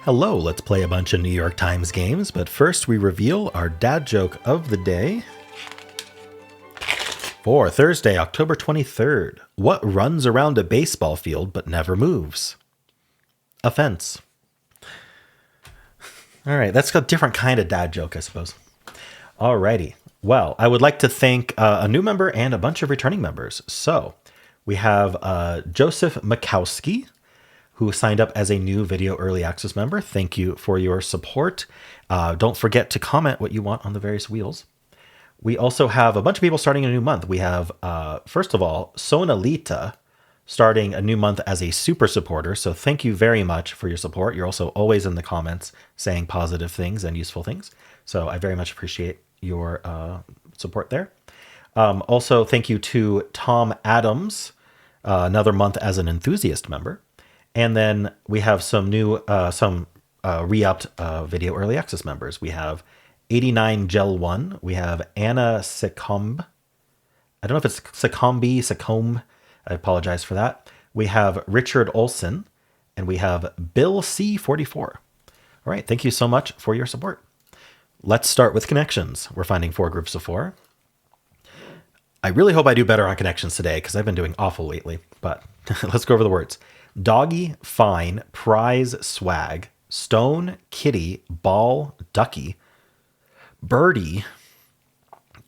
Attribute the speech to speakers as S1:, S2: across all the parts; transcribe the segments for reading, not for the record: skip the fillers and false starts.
S1: Hello, let's play a bunch of New York Times games, but first we reveal our dad joke of the day for Thursday, October 23rd. What runs around a baseball field but never moves? A fence. All right, that's a different kind of dad joke, I suppose. Alrighty. Well, I would like to thank a new member and a bunch of returning members. So we have Joseph Makowski, who signed up as a new video early access member. Thank you for your support. Don't forget to comment what you want on the various wheels. We also have a bunch of people starting a new month. We have, first of all, Sonalita starting a new month as a super supporter. So thank you very much for your support. You're also always in the comments saying positive things and useful things. So I very much appreciate your support there. Also, thank you to Tom Adams, another month as an enthusiast member. And then we have some new, re-upped video early access members. We have 89 Gel 1. We have Anna Secombe. I don't know if it's Secombe. I apologize for that. We have Richard Olson. And we have Bill C44. All right. Thank you so much for your support. Let's start with connections. We're finding 4 groups of 4. I really hope I do better on connections today because I've been doing awful lately. But let's go over the words. Doggy, fine, prize, swag, stone, kitty, ball, ducky, birdie,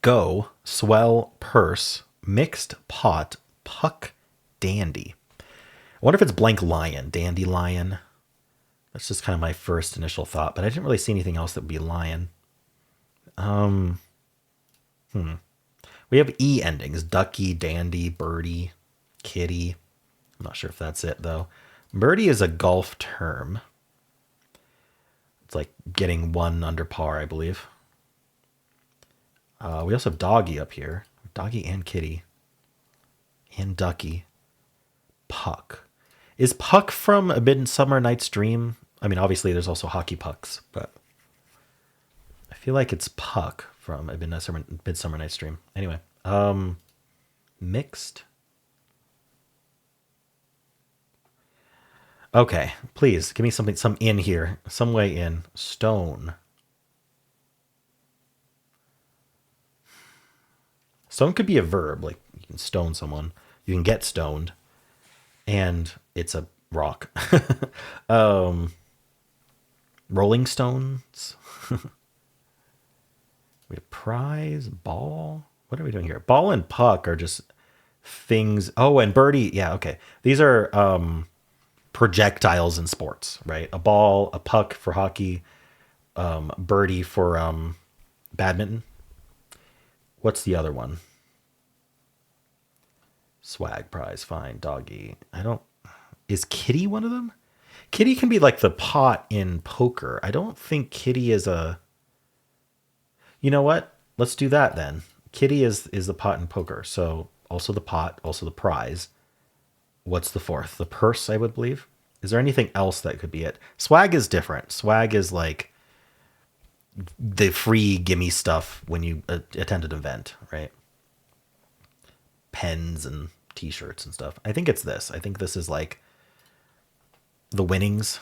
S1: go, swell, purse, mixed pot, puck, dandy. I wonder if it's blank lion, dandelion. That's just kind of my first initial thought, but I didn't really see anything else that would be lion. We have E endings, ducky, dandy, birdie, kitty. I'm not sure if that's it, though. Birdie is a golf term. It's like getting 1 under par, I believe. We also have doggy up here. Doggy and kitty. And ducky. Puck. Is puck from A Midsummer Night's Dream? I mean, obviously there's also hockey pucks, but I feel like it's puck from A Midsummer Night's Dream. Anyway, mixed. Okay, please give me some in here, some way in. Stone. Stone could be a verb, like you can stone someone, you can get stoned, and it's a rock. Rolling stones. We have prize, ball. What are we doing here? Ball and puck are just things. Oh, and birdie. Yeah, okay. These are projectiles in sports, right? A ball, a puck for hockey, birdie for badminton. What's the other one? Swag, prize, fine, doggy. Is kitty one of them? Kitty can be like the pot in poker. I don't think kitty is a... You know what? Let's do that then. Kitty is the pot in poker. So also the pot, also the prize. What's the fourth? The purse, I would believe. Is there anything else that could be it? Swag is different. Swag is like the free gimme stuff when you attend an event, right? Pens and t-shirts and stuff. I think it's this. I think this is like the winnings.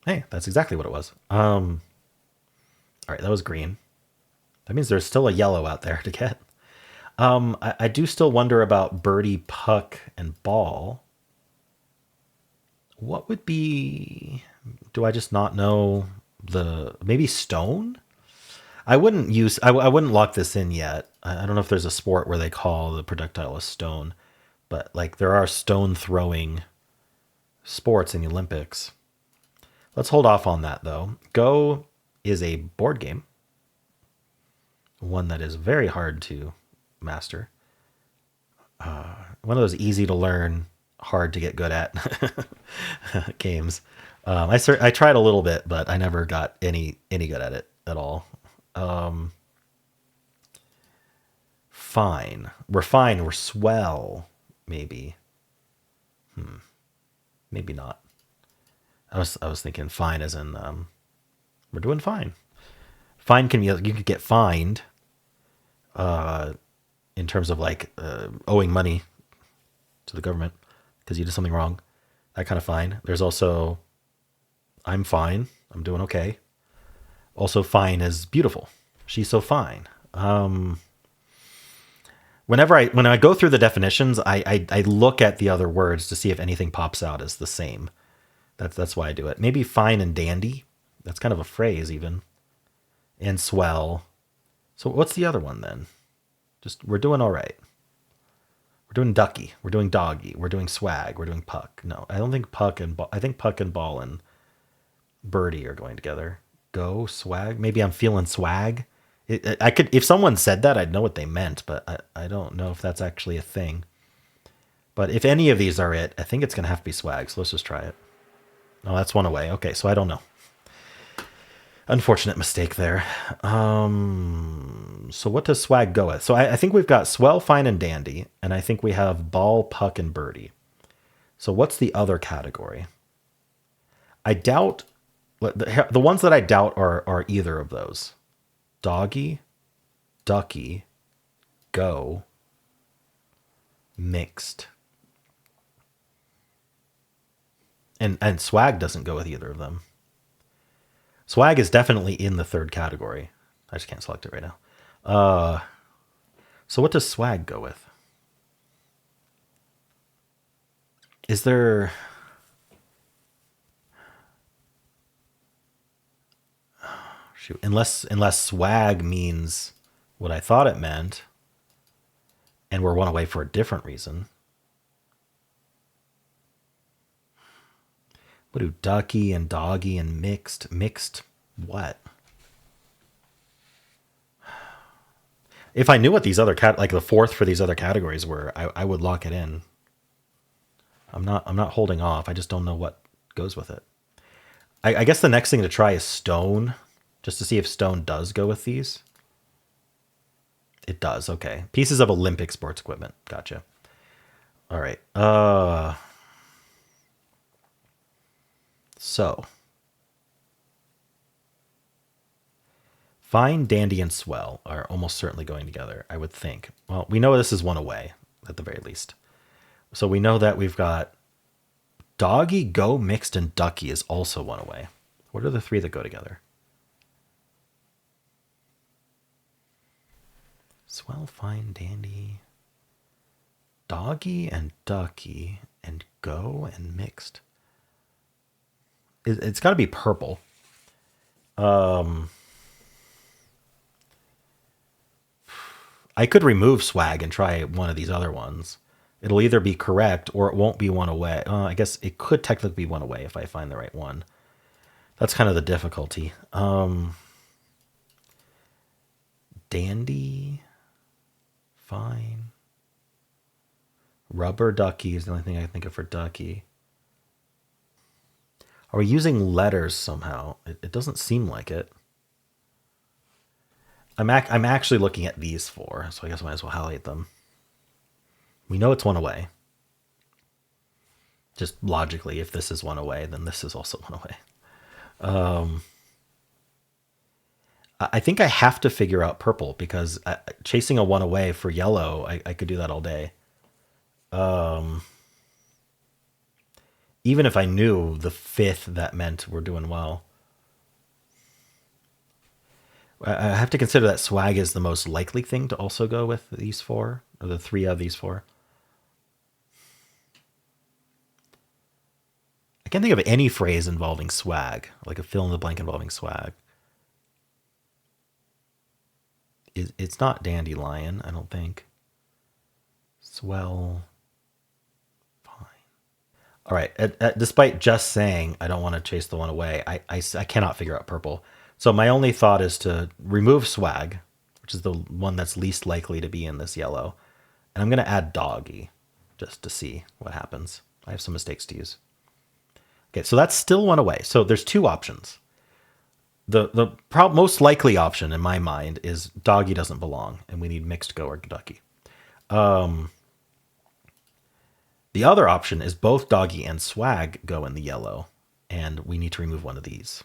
S1: Hey, that's exactly what it was. All right, that was green. That means there's still a yellow out there to get. I do still wonder about birdie, puck, and ball. What would be... Do I just not know maybe stone? I wouldn't lock this in yet. I don't know if there's a sport where they call the projectile a stone, but like there are stone throwing sports in the Olympics. Let's hold off on that though. Go is a board game. One that is very hard to master. One of those easy to learn, hard to get good at games. I tried a little bit, but I never got any good at it at all. Fine. We're fine. We're swell. Maybe. Maybe not. I was thinking fine as in we're doing fine. Fine can be, you could get fined in terms of like owing money to the government because you did something wrong. That kind of fine. There's also I'm fine. I'm doing okay. Also, fine is beautiful. She's so fine. When I go through the definitions, I look at the other words to see if anything pops out as the same. That's why I do it. Maybe fine and dandy. That's kind of a phrase even. And swell. So what's the other one then? Just we're doing all right. We're doing ducky. We're doing doggy. We're doing swag. We're doing puck. No, I don't think puck and ball. I think puck and ball and birdie are going together. Go swag. Maybe I'm feeling swag. I could, if someone said that, I'd know what they meant, but I don't know if that's actually a thing. But if any of these are it, I think it's gonna have to be swag. So let's just try it. Oh, that's one away. Okay, so I don't know. Unfortunate mistake there. So what does swag go with? So I think we've got swell, fine, and dandy, and I think we have ball, puck, and birdie. So what's the other category? I doubt the ones that I doubt are either of those. Doggy, ducky, go, mixed. And swag doesn't go with either of them. Swag is definitely in the third category. I just can't select it right now. So what does swag go with? Is there... Shoot, unless swag means what I thought it meant, and we're one away for a different reason. What do ducky and doggy and mixed? Mixed what? If I knew what these other like the fourth for these other categories were, I would lock it in. I'm not holding off. I just don't know what goes with it. I guess the next thing to try is stone, just to see if stone does go with these. It does. Okay. Pieces of Olympic sports equipment. Gotcha. All right. So, fine, dandy, and swell are almost certainly going together, I would think. Well, we know this is one away, at the very least. So we know that we've got doggy, go, mixed, and ducky is also one away. What are the three that go together? Swell, fine, dandy, doggy, and ducky, and go, and mixed. It's got to be purple. I could remove swag and try one of these other ones. It'll either be correct or it won't be one away. I guess it could technically be one away if I find the right one. That's kind of the difficulty. Dandy. Fine. Rubber ducky is the only thing I can think of for ducky. Are we using letters somehow? It doesn't seem like it. I'm actually looking at these four, so I guess I might as well highlight them. We know it's one away. Just logically, if this is one away, then this is also one away. I think I have to figure out purple because chasing a one away for yellow, I could do that all day. Even if I knew the fifth, that meant we're doing well. I have to consider that swag is the most likely thing to also go with these four, or the three of these four. I can't think of any phrase involving swag, like a fill in the blank involving swag. It's not dandelion, I don't think. Swell. All right. Despite just saying I don't want to chase the one away, I cannot figure out purple. So my only thought is to remove swag, which is the one that's least likely to be in this yellow. And I'm going to add doggy just to see what happens. I have some mistakes to use. Okay, so that's still one away. So there's two options. The most likely option in my mind is doggy doesn't belong, and we need mixed go or ducky. The other option is both doggy and swag go in the yellow, and we need to remove one of these.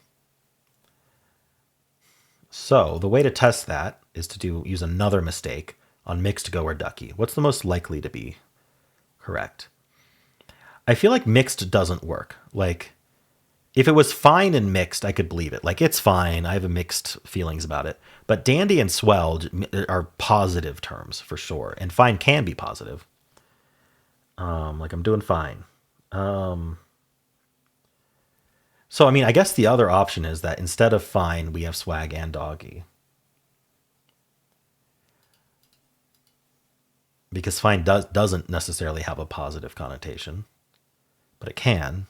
S1: So the way to test that is to use another mistake on mixed go or ducky. What's the most likely to be correct? I feel like mixed doesn't work. Like If it was fine and mixed, I could believe it. Like, it's fine. I have a mixed feelings about it. But dandy and swell are positive terms for sure. And fine can be positive. Like, I'm doing fine. So, I mean, I guess the other option is that instead of fine, we have swag and doggy. Because fine doesn't necessarily have a positive connotation, but it can,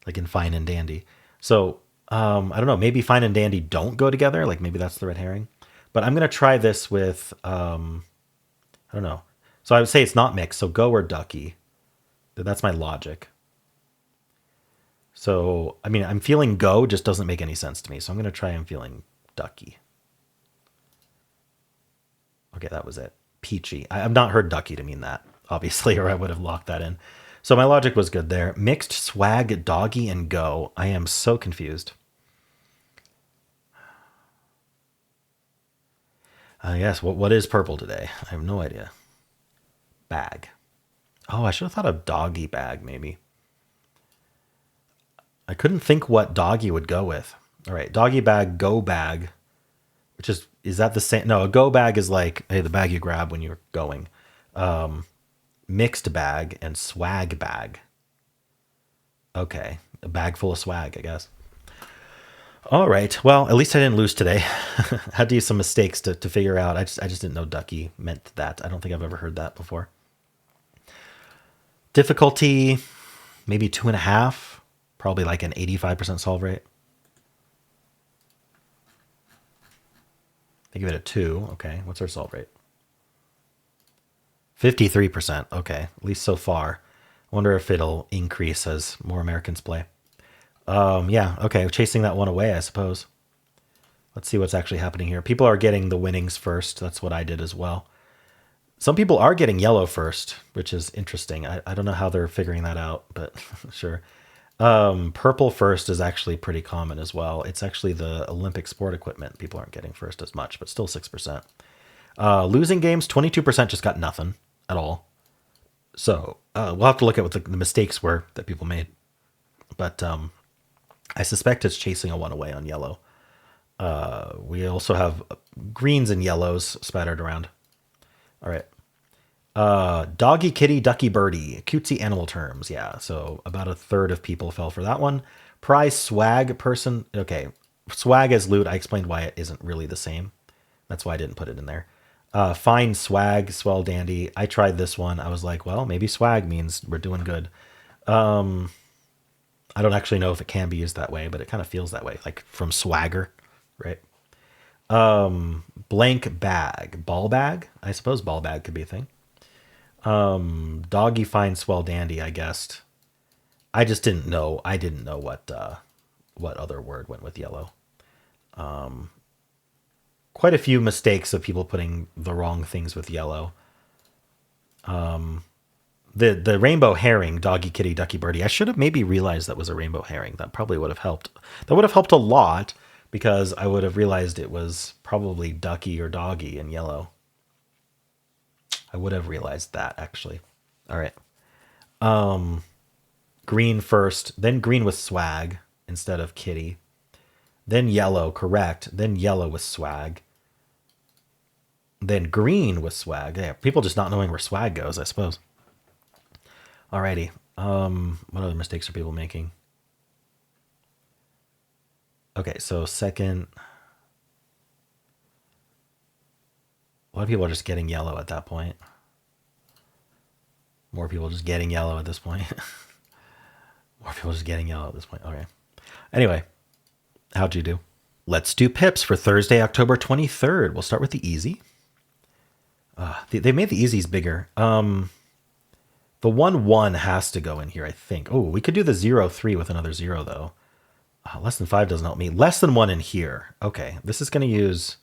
S1: like in fine and dandy. So, I don't know, maybe fine and dandy don't go together. Like, maybe that's the red herring. But I'm going to try this with, I don't know. So I would say it's not mixed. So go or ducky. That's my logic. So, I mean, I'm feeling go just doesn't make any sense to me. So I'm going to try I'm feeling ducky. Okay, that was it. Peachy. I've not heard ducky to mean that, obviously, or I would have locked that in. So my logic was good there. Mixed swag, doggy, and go. I am so confused. Yes, what is purple today? I have no idea. Bag. Oh, I should have thought of doggy bag, maybe. I couldn't think what doggy would go with. All right, doggy bag, go bag, which is that the same? No, a go bag is like, hey, the bag you grab when you're going. Mixed bag and swag bag. Okay, a bag full of swag, I guess. All right. Well, at least I didn't lose today. Had to use some mistakes to figure out. I just didn't know ducky meant that. I don't think I've ever heard that before. Difficulty, maybe 2.5. Probably like an 85% solve rate. I give it a 2. Okay. What's our solve rate? 53%. Okay. At least so far. I wonder if it'll increase as more Americans play. Yeah. Okay. Chasing that one away, I suppose. Let's see what's actually happening here. People are getting the winnings first. That's what I did as well. Some people are getting yellow first, which is interesting. I don't know how they're figuring that out, but sure. Purple first is actually pretty common as well. It's actually the Olympic sport equipment. People aren't getting first as much, but still 6%. Losing games, 22% just got nothing at all. So we'll have to look at what the mistakes were that people made. But I suspect it's chasing a one away on yellow. We also have greens and yellows spattered around. All right. Doggy, kitty, ducky, birdie. Cutesy animal terms. Yeah, so about a third of people fell for that one. Prize swag person. Okay, swag as loot. I explained why it isn't really the same. That's why I didn't put it in there. Fine swag, swell dandy. I tried this one. I was like, well, maybe swag means we're doing good. I don't actually know if it can be used that way, but it kind of feels that way, like from swagger, right? Blank bag, ball bag. I suppose ball bag could be a thing. Doggy fine swell dandy, I guessed. I just didn't know. I didn't know what other word went with yellow. Quite a few mistakes of people putting the wrong things with yellow. The rainbow herring, doggy, kitty, ducky, birdie. I should have maybe realized that was a rainbow herring. That probably would have helped. That would have helped a lot because I would have realized it was probably ducky or doggy in yellow. I would have realized that actually. All right. Green first, then green with swag instead of kitty. Then yellow, correct. Then yellow with swag. Then green with swag. Yeah, people just not knowing where swag goes, I suppose. Alrighty. What other mistakes are people making? Okay, so second. A lot of people are just getting yellow at that point. More people just getting yellow at this point. More people just getting yellow at this point. Okay. Anyway, how'd you do? Let's do pips for Thursday, October 23rd. We'll start with the easy. They made the easies bigger. The 1-1 has to go in here, I think. Oh, we could do the 0-3 with another 0, though. Less than 5 doesn't help me. Less than 1 in here. Okay, this is going to use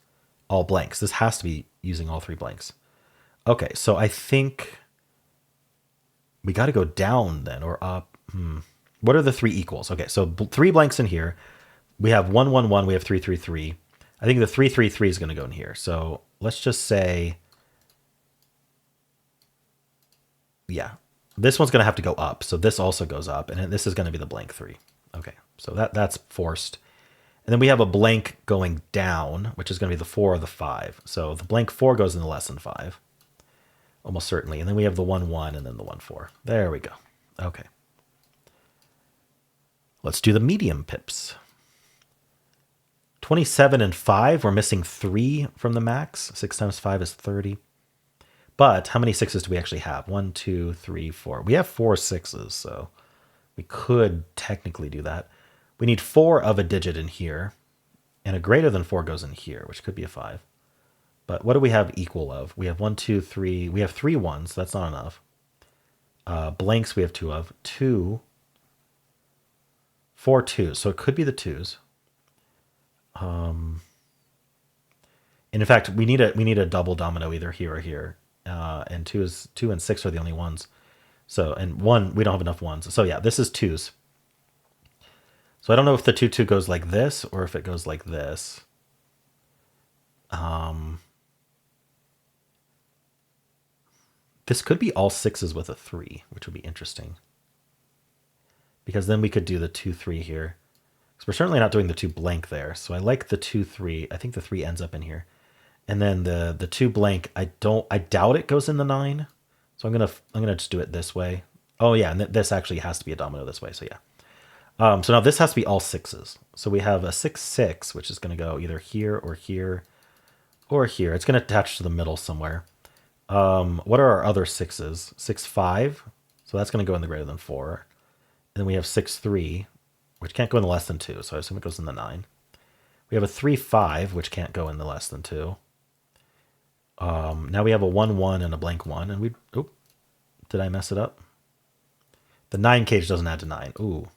S1: all blanks. This has to be using all 3 blanks. Okay, so I think we got to go down then, or up. What are the 3 equals? Okay, so 3 blanks in here. We have 1-1-1. We have 3-3-3. I think the 3-3-3 is going to go in here. So let's just say, yeah, This one's going to have to go up. So this also goes up. And this is going to be the blank 3. Okay, so that's forced. And then we have a blank going down, which is going to be the 4 or the 5. So the blank 4 goes into less than 5. Almost certainly. And then we have the 1, 1, and then the 1, 4. There we go. Okay. Let's do the medium pips. 27 and 5. We're missing 3 from the max. 6 times 5 is 30. But how many 6s do we actually have? 1, 2, 3, 4. We have 4 6s, so we could technically do that. We need 4 of a digit in here, and a greater than 4 goes in here, which could be a 5. But what do we have equal of? We have 1, 2, 3. We have 3 1s, so that's not enough. Blanks we have 2 of. 2, 4 2s, so it could be the 2s. And in fact, we need a double domino either here or here. And 2 and 6 are the only ones. So, and 1, we don't have enough 1s. So yeah, this is 2s. So I don't know if the 2 2 goes like this or if it goes like this. This could be all 6s with a 3, which would be interesting. Because then we could do the 2 3 here. So we're certainly not doing the 2 blank there. So I like the 2 3. I think the 3 ends up in here. And then the 2 blank, I doubt it goes in the 9. So I'm gonna just do it this way. Oh yeah, and this actually has to be a domino this way. So yeah. So now this has to be all 6s. So we have a 6 6, which is gonna go either here or here or here. It's gonna attach to the middle somewhere. What are our other 6s? 6 5. So that's gonna go in the greater than 4. And then we have 6 3, which can't go in the less than 2. So I assume it goes in the 9. We have a 3 5, which can't go in the less than 2. Now we have a 1 1 and a blank 1, and did I mess it up? The 9 cage doesn't add to 9. Ooh.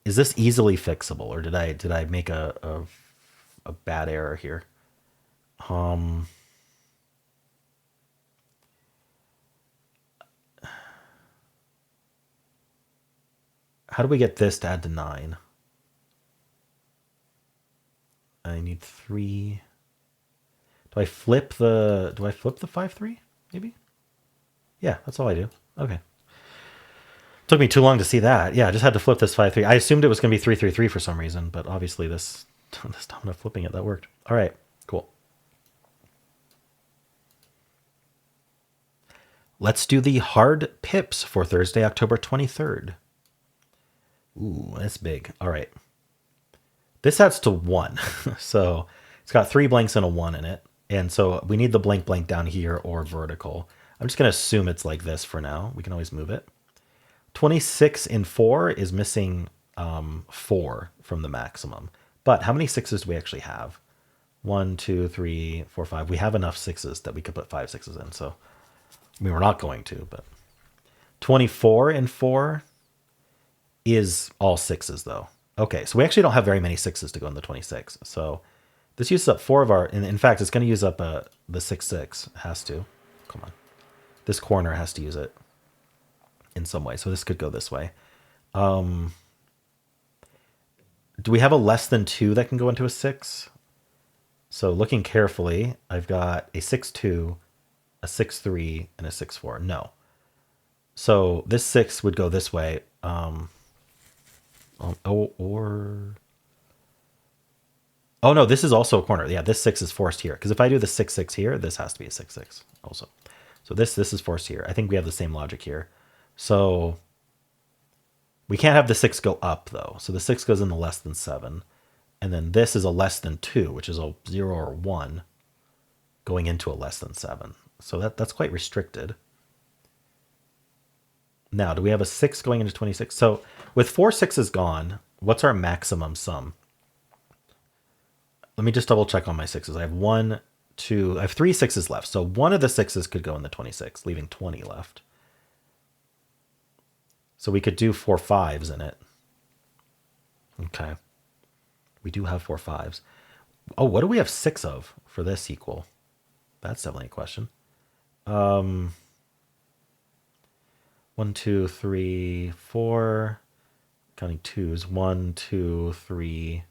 S1: Is this easily fixable, or did I make a bad error here? How do we get this to add to 9? I need 3. Do I flip the 5 3? Maybe? Yeah, that's all I do. Okay. Took me too long to see that. Yeah, I just had to flip this 5 3. I assumed it was going to be 3 3 3 for some reason, but obviously this domino flipping it, that worked. All right, cool. Let's do the hard pips for Thursday, October 23rd. Ooh, that's big. All right. This adds to 1. So it's got 3 blanks and a 1 in it. And so we need the blank blank down here or vertical. I'm just going to assume it's like this for now. We can always move it. 26 in 4 is missing 4 from the maximum. But how many 6s do we actually have? 1, 2, 3, 4, 5. We have enough 6s that we could put 5 6s in. So I mean, we're not going to, but 24 in 4 is all 6s though. Okay, so we actually don't have very many 6s to go in the 26. So this uses up 4 of our, and in fact, it's going to use up the 6 6. It has to. Come on. This corner has to use it in some way. So this could go this way. Do we have a less than 2 that can go into a 6? So looking carefully, I've got a 6 2, a 6 3, and a 6 4. No. So this 6 would go this way. Oh no, this is also a corner. Yeah, this 6 is forced here. Because if I do the 6 6 here, this has to be a 6 6 also. So this is forced here. I think we have the same logic here. So we can't have the 6 go up though. So the 6 goes in the less than 7. And then this is a less than 2, which is a 0 or 1 going into a less than 7. So that's quite restricted. Now, do we have a 6 going into 26? So with 4 6s gone, what's our maximum sum? Let me just double check on my 6s. I have 1, 2, I have 3 6s left. So one of the 6s could go in the 26, leaving 20 left. So we could do 4 5s in it. Okay. We do have 4 5s. Oh, what do we have 6 of for this equal? That's definitely a question. 1, 2, 3, 4. Counting 2s. 1, 2, 3.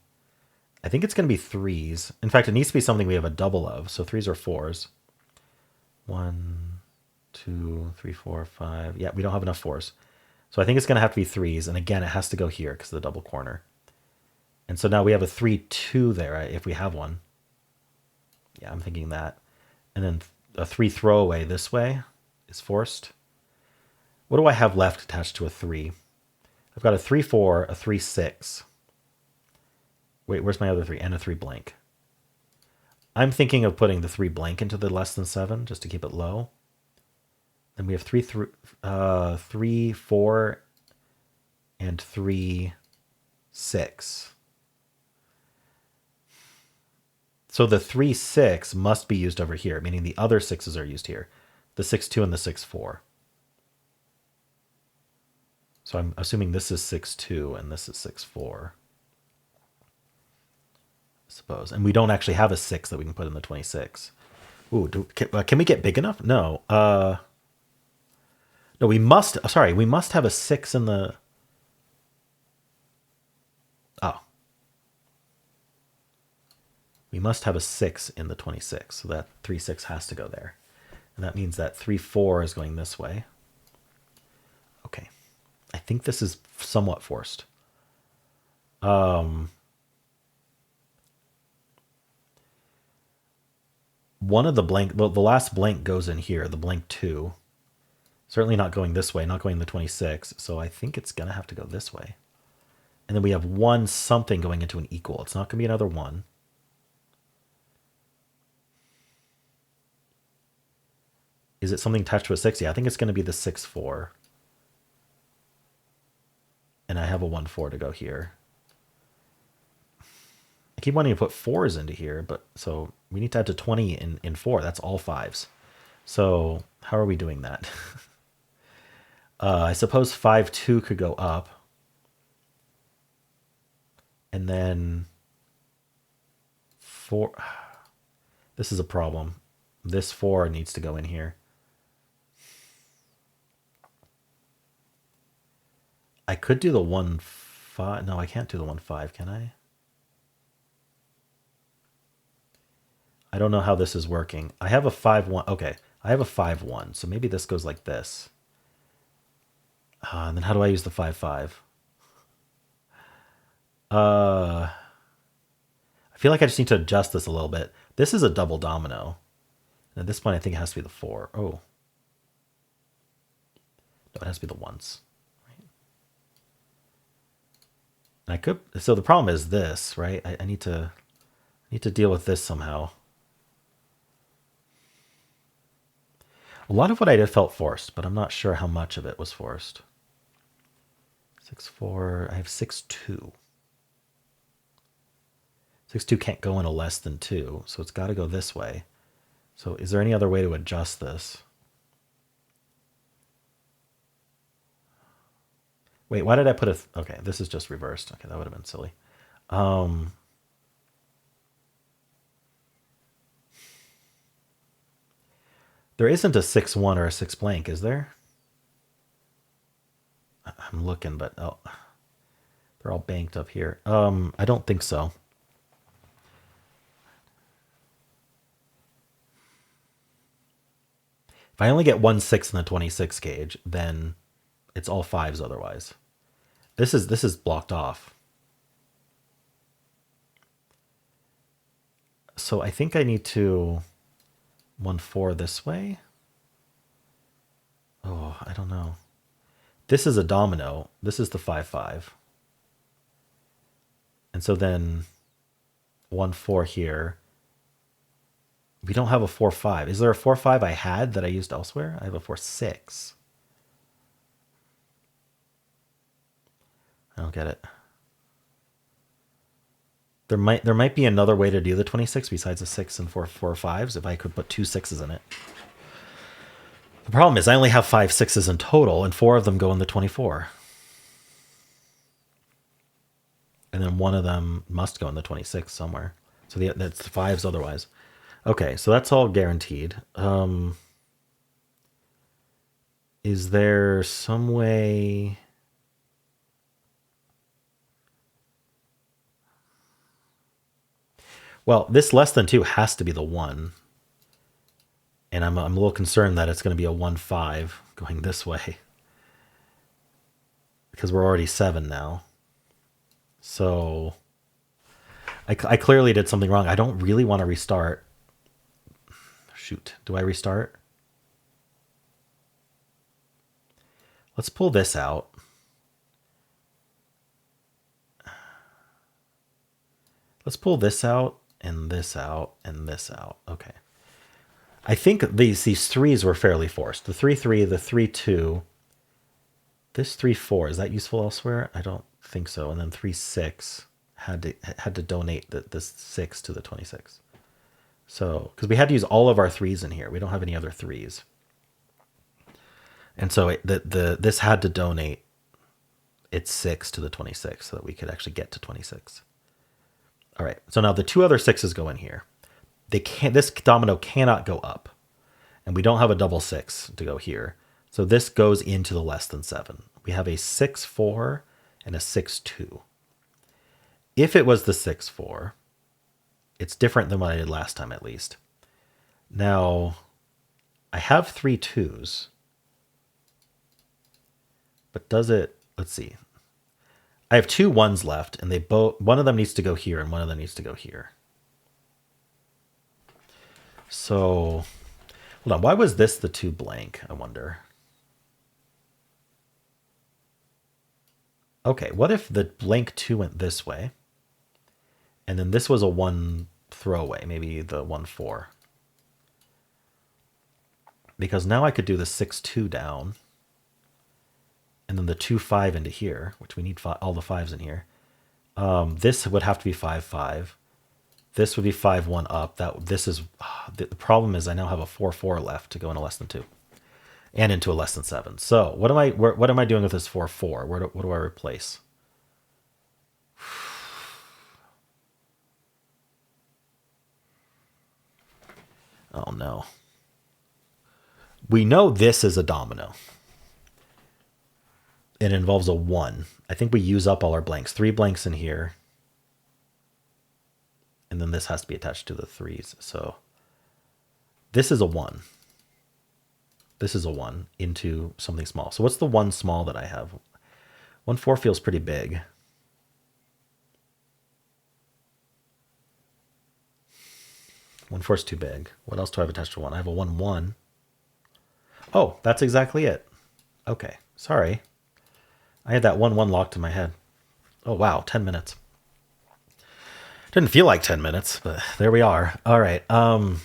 S1: I think it's going to be threes. In fact, it needs to be something we have a double of. So threes or fours. 1, 2, 3, 4, 5. Yeah, we don't have enough fours. So I think it's going to have to be threes. And again, it has to go here because of the double corner. And so now we have a 3-2 there if we have one. Yeah, I'm thinking that. And then a 3 throwaway this way is forced. What do I have left attached to a 3? I've got a 3-4, a 3-6. Wait, where's my other 3? And a 3 blank. I'm thinking of putting the 3 blank into the less than 7 just to keep it low. Then we have 3, 4, and 3, 6. So the 3, 6 must be used over here, meaning the other 6s are used here. The 6-2 and the 6-4. So I'm assuming this is 6-2 and this is 6-4. I suppose. And we don't actually have a 6 that we can put in the 26. Ooh, can we get big enough? No. No, we must. Sorry, we must have a 6 in the. Oh. We must have a 6 in the 26. So that 3-6 has to go there. And that means that 3-4 is going this way. Okay. I think this is somewhat forced. One of the blank, well, the last blank goes in here, the blank 2. Certainly not going this way, not going the 26. So I think it's going to have to go this way. And then we have 1 something going into an equal. It's not going to be another 1. Is it something attached to a 6? Yeah, I think it's going to be the 6-4. And I have a 1-4 to go here. I keep wanting to put 4s into here, but so we need to add to 20 in 4. That's all 5s. So how are we doing that? I suppose 5-2 could go up. And then 4. This is a problem. This 4 needs to go in here. I could do the 1-5. No, I can't do the 1-5, can I? I don't know how this is working. I have a 5-1. Okay, I have a 5-1. So maybe this goes like this. And then how do I use the 5-5? I feel like I just need to adjust this a little bit. This is a double domino. And at this point, I think it has to be the 4. Oh. No, it has to be the 1s. Right? And I could. So the problem is this, right? I need to deal with this somehow. A lot of what I did felt forced, but I'm not sure how much of it was forced. 6-4. I have 6-2. 6-2 can't go in a less than 2, so it's got to go this way. So is there any other way to adjust this? Wait, why did I put a... Okay, this is just reversed. Okay, that would have been silly. There isn't a 6-1 or a 6 blank, is there? I'm looking, but oh, they're all banked up here. I don't think so. If I only get 1 6 in the 26 gauge, then it's all 5s otherwise. This is blocked off. So I think I need to 1-4 this way. Oh, I don't know. This is a domino. This is the 5-5. And so then 1-4 here. We don't have a 4-5. Is there a 4-5 I had that I used elsewhere? I have a 4-6. I don't get it. There might be another way to do the 26 besides a 6 and 4 5s if I could put 2 6s in it. The problem is I only have 5 6s in total, and 4 of them go in the 24. And then 1 of them must go in the 26 somewhere. So that's 5s otherwise. Okay, so that's all guaranteed. Is there some way... Well, this less than 2 has to be the 1. And I'm a little concerned that it's going to be a 1-5 going this way. Because we're already 7 now. So I clearly did something wrong. I don't really want to restart. Shoot. Do I restart? Let's pull this out. Let's pull this out and this out and this out. Okay. I think these 3s were fairly forced. The 3-3, the 3-2. This 3-4, is that useful elsewhere? I don't think so. And then 3-6 had to donate this 6 to the 26. So, because we had to use all of our 3s in here. We don't have any other 3s. And so this had to donate its 6 to the 26 so that we could actually get to 26. All right. So now the 2 other 6s go in here. This domino cannot go up. And we don't have a double 6 to go here. So this goes into the less than 7. We have a 6-4 and a 6-2. If it was the 6-4, it's different than what I did last time, at least. Now, I have 3 2s. But does it... Let's see. I have 2 1s left, and one of them needs to go here, and one of them needs to go here. So, hold on. Why was this the 2 blank, I wonder? Okay, what if the blank 2 went this way? And then this was a 1 throwaway, maybe the 1-4. Because now I could do the 6-2 down. And then the 2-5 into here, which we need all the 5s in here. This would have to be 5-5. This would be 5-1 up. The problem is I now have a 4-4 left to go into less than 2. And into a less than 7. So what am I doing with this 4-4? What do I replace? Oh no. We know this is a domino. It involves a 1. I think we use up all our blanks. 3 blanks in here. And then this has to be attached to the 3s. So this is a 1. This is a 1 into something small. So what's the 1 small that I have? 1-4 feels pretty big. One four is too big. What else do I have attached to 1? I have a 1-1. Oh, that's exactly it. Okay, sorry. I had that 1-1 locked in my head. Oh, wow, 10 minutes. Didn't feel like 10 minutes, but there we are. All right. Yeah,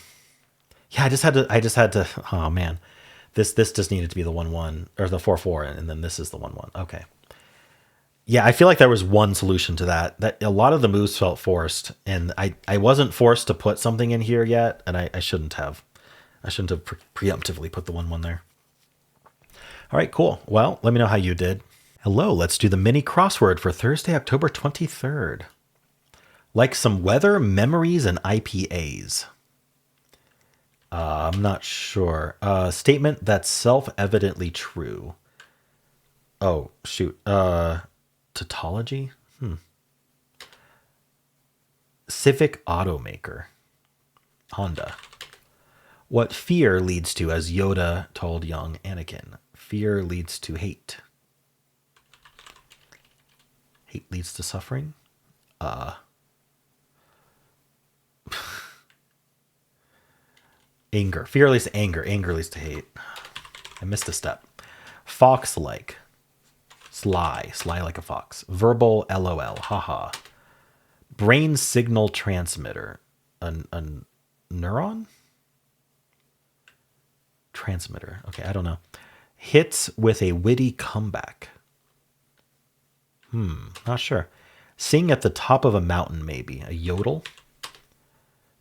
S1: I just had to, oh man. This just needed to be the 1-1 or the 4-4, and then this is the 1-1. Okay. Yeah, I feel like there was one solution to that. That a lot of the moves felt forced, and I wasn't forced to put something in here yet, and I shouldn't have. I shouldn't have preemptively put the 1-1 there. All right, cool. Well, let me know how you did. Hello, let's do the mini crossword for Thursday, October 23rd. Like some weather, memories, and IPAs. I'm not sure. Statement that's self-evidently true. Oh, shoot. Tautology? Civic automaker. Honda. What fear leads to, as Yoda told young Anakin. Fear leads to hate. Hate leads to suffering? Anger. Fear leads to anger. Anger leads to hate. I missed a step. Fox-like. Sly. Sly like a fox. Verbal LOL. Haha. Brain signal transmitter. A neuron? Transmitter. Okay, I don't know. Hits with a witty comeback. Not sure. Sing at the top of a mountain, maybe. A yodel?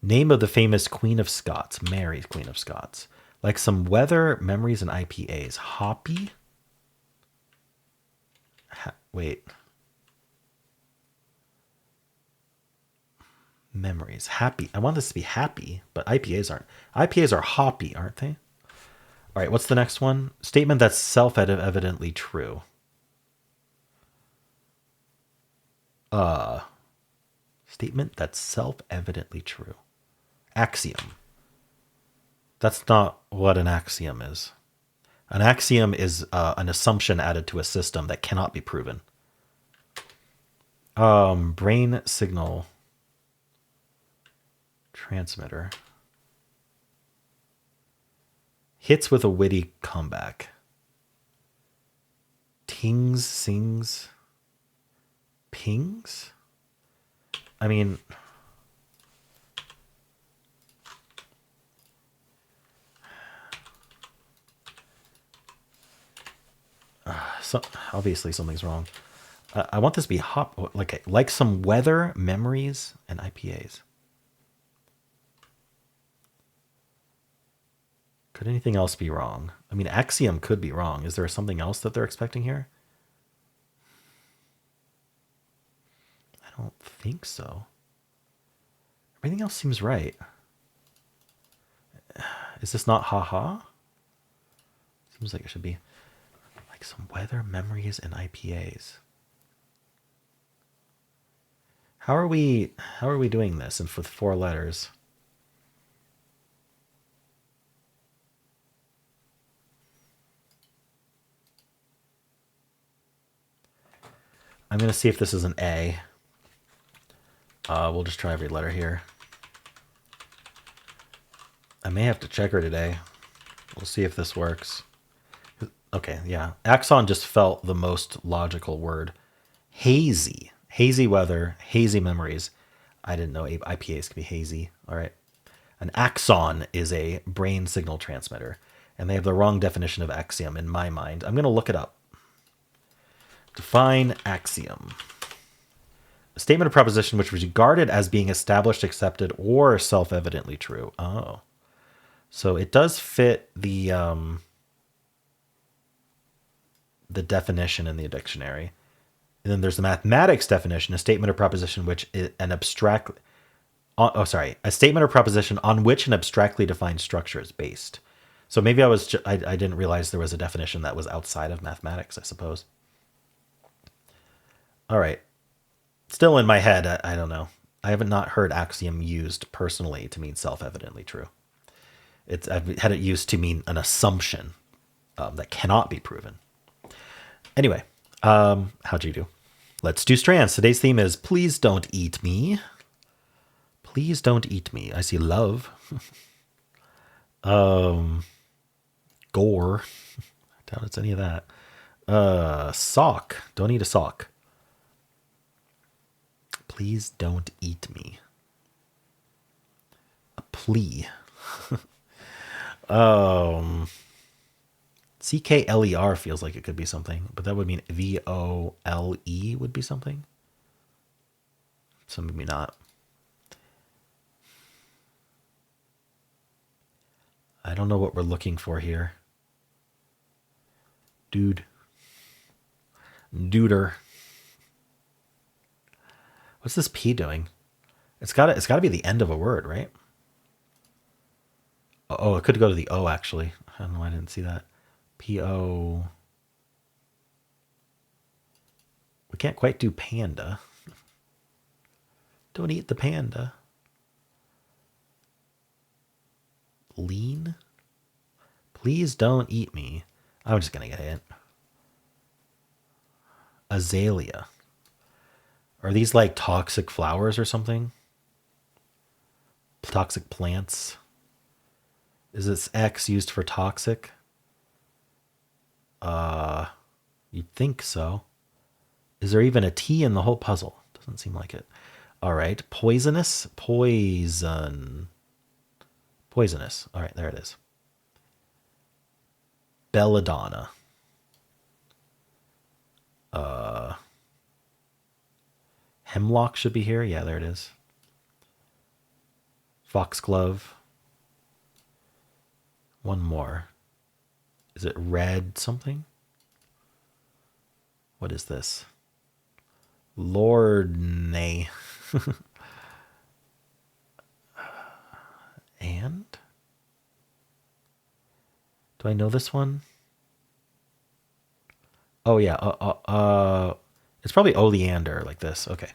S1: Name of the famous Queen of Scots. Mary, Queen of Scots. Like some weather, memories, and IPAs. Hoppy? Wait. Memories. Happy. I want this to be happy, but IPAs aren't. IPAs are hoppy, aren't they? All right, what's the next one? Statement that's self-evidently true. Statement that's self-evidently true. Axiom. That's not what an axiom is. An axiom is an assumption added to a system that cannot be proven. Brain signal transmitter. Hits with a witty comeback. Tings, sings, pings? I mean, so obviously something's wrong. I want this to be hot, like some weather, memories, and IPAs. Could anything else be wrong? I mean, axiom could be wrong. Is there something else that they're expecting here? I don't think so. Everything else seems right. Is this not haha? Seems like it should be like some weather, memories, and IPAs. How are we doing this? And with 4 letters. I'm going to see if this is an A. We'll just try every letter here. I may have to check her today. We'll see if this works. Okay, yeah. Axon just felt the most logical word. Hazy. Hazy weather, hazy memories. I didn't know IPAs could be hazy. All right. An axon is a brain signal transmitter, and they have the wrong definition of axiom in my mind. I'm going to look it up. Define axiom. A statement of proposition which was regarded as being established, accepted, or self-evidently true. Oh. So it does fit the definition in the dictionary. And then there's the mathematics definition, a statement of proposition which is an abstract... a statement or proposition on which an abstractly defined structure is based. So maybe I didn't realize there was a definition that was outside of mathematics, I suppose. All right. Still in my head, I don't know. I haven't not heard axiom used personally to mean self-evidently true. I've had it used to mean an assumption that cannot be proven. Anyway, how'd you do? Let's do strands. Today's theme is please don't eat me. Please don't eat me. I see love. Gore. I doubt it's any of that. Sock. Don't eat a sock. Please don't eat me. A plea. CKLER feels like it could be something, but that would mean VOLE would be something. So maybe not. I don't know what we're looking for here. Duder. What's this P doing? It's got to be the end of a word, right? Oh, it could go to the O actually. I don't know why I didn't see that. P-O. We can't quite do panda. Don't eat the panda. Lean? Please don't eat me. I'm just going to get hit. Azalea. Are these like toxic flowers or something? Toxic plants? Is this X used for toxic? You'd think so. Is there even a T in the whole puzzle? Doesn't seem like it. All right. Poisonous? Poisonous. All right, there it is. Belladonna. Hemlock should be here. Yeah, there it is. Foxglove. One more. Is it red something? What is this? Lordnay. And? Do I know this one? Oh yeah. It's probably oleander like this. Okay.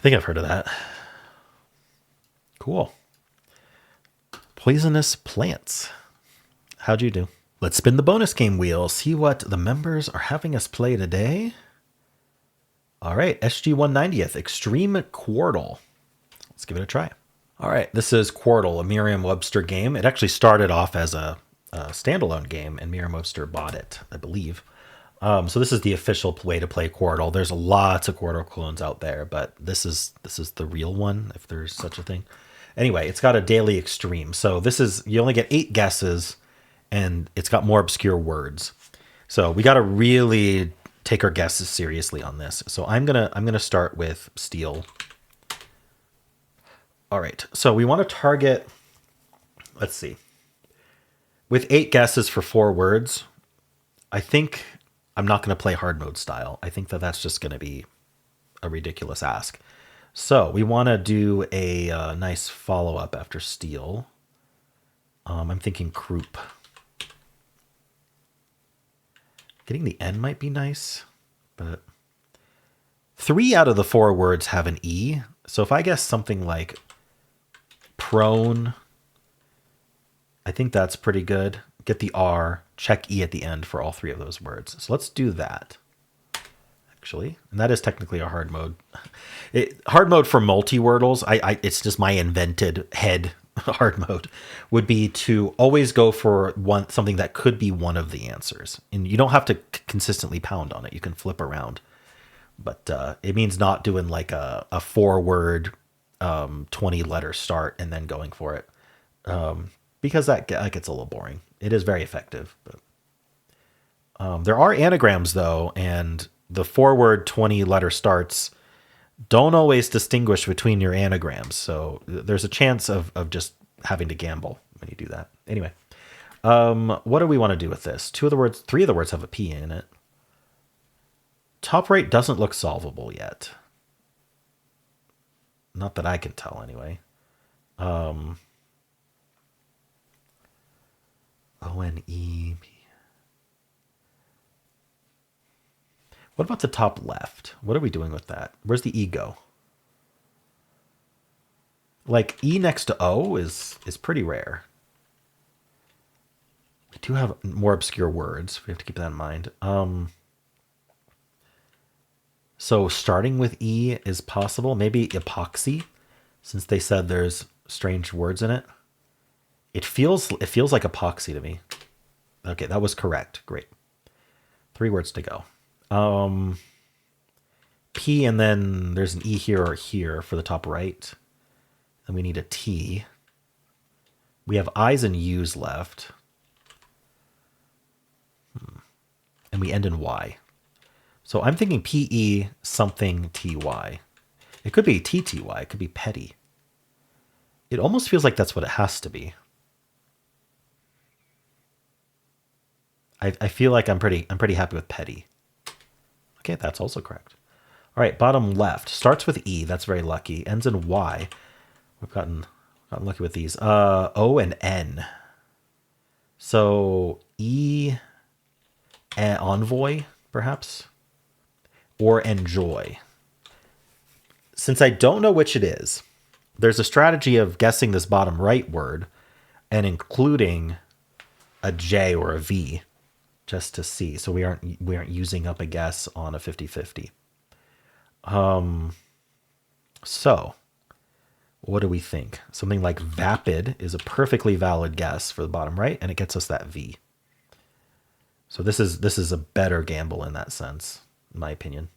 S1: I think I've heard of that. Cool. Poisonous plants. How'd you do? Let's spin the bonus game wheel. See what the members are having us play today. All right, SG 190th, Extreme Quartle. Let's give it a try. All right, this is Quartle, a Merriam-Webster game. It actually started off as a standalone game, and Merriam-Webster bought it, I believe. So this is the official way to play Quartle. There's lots of Quartle clones out there, but this is the real one, if there's such a thing. Anyway, it's got a daily extreme. So this is, you only get 8 guesses, and it's got more obscure words. So we got to really take our guesses seriously on this. So I'm gonna start with steel. All right, so we want to target, let's see, with 8 guesses for 4 words, I think I'm not going to play hard mode style. I think that's just going to be a ridiculous ask. So we want to do a nice follow-up after steel. I'm thinking croup. Getting the N might be nice, but 3 out of the 4 words have an E. So if I guess something like prone, I think that's pretty good. Get the R, check E at the end for all 3 of those words. So let's do that, actually. And that is technically a hard mode. Hard mode for multi-wordles, it's just my invented head hard mode, would be to always go for something that could be one of the answers. And you don't have to consistently pound on it. You can flip around. But it means not doing like a 4-word 20-letter start and then going for it, because that gets a little boring. It is very effective, but there are anagrams though, and the 4-word 20-letter starts don't always distinguish between your anagrams. So there's a chance of just having to gamble when you do that. Anyway, what do we want to do with this? 3 of the words have a P in it. Top right doesn't look solvable yet. Not that I can tell, anyway. O-N-E. What about the top left? What are we doing with that? Where's the E go? Like, E next to O is pretty rare. We do have more obscure words. We have to keep that in mind. So starting with E is possible. Maybe epoxy, since they said there's strange words in it. It feels like epoxy to me. Okay, that was correct. Great. 3 words to go. P, and then there's an E here or here for the top right. Then we need a T. We have I's and U's left. And we end in Y. So I'm thinking P-E something T-Y. It could be T-T-Y. It could be petty. It almost feels like that's what it has to be. I feel like I'm pretty happy with petty. Okay, that's also correct. All right, bottom left starts with E. That's very lucky. Ends in Y. We've gotten lucky with these. O and N. So E, envoy, perhaps, or enjoy. Since I don't know which it is, there's a strategy of guessing this bottom right word and including a J or a V just to see. So we aren't using up a guess on a 50-50. So what do we think? Something like vapid is a perfectly valid guess for the bottom right, and it gets us that V. So this is a better gamble in that sense, in my opinion.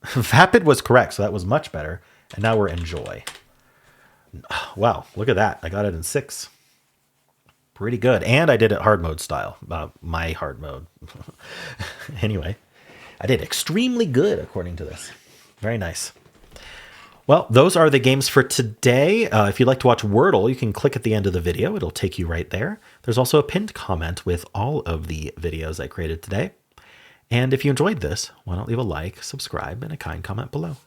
S1: Vapid was correct, so that was much better. And now we're enjoy. Wow, look at that. I got it in 6. Pretty good. And I did it hard mode style. My hard mode. Anyway, I did extremely good according to this. Very nice. Well, those are the games for today. If you'd like to watch Wordle, you can click at the end of the video. It'll take you right there. There's also a pinned comment with all of the videos I created today. And if you enjoyed this, why not leave a like, subscribe, and a kind comment below.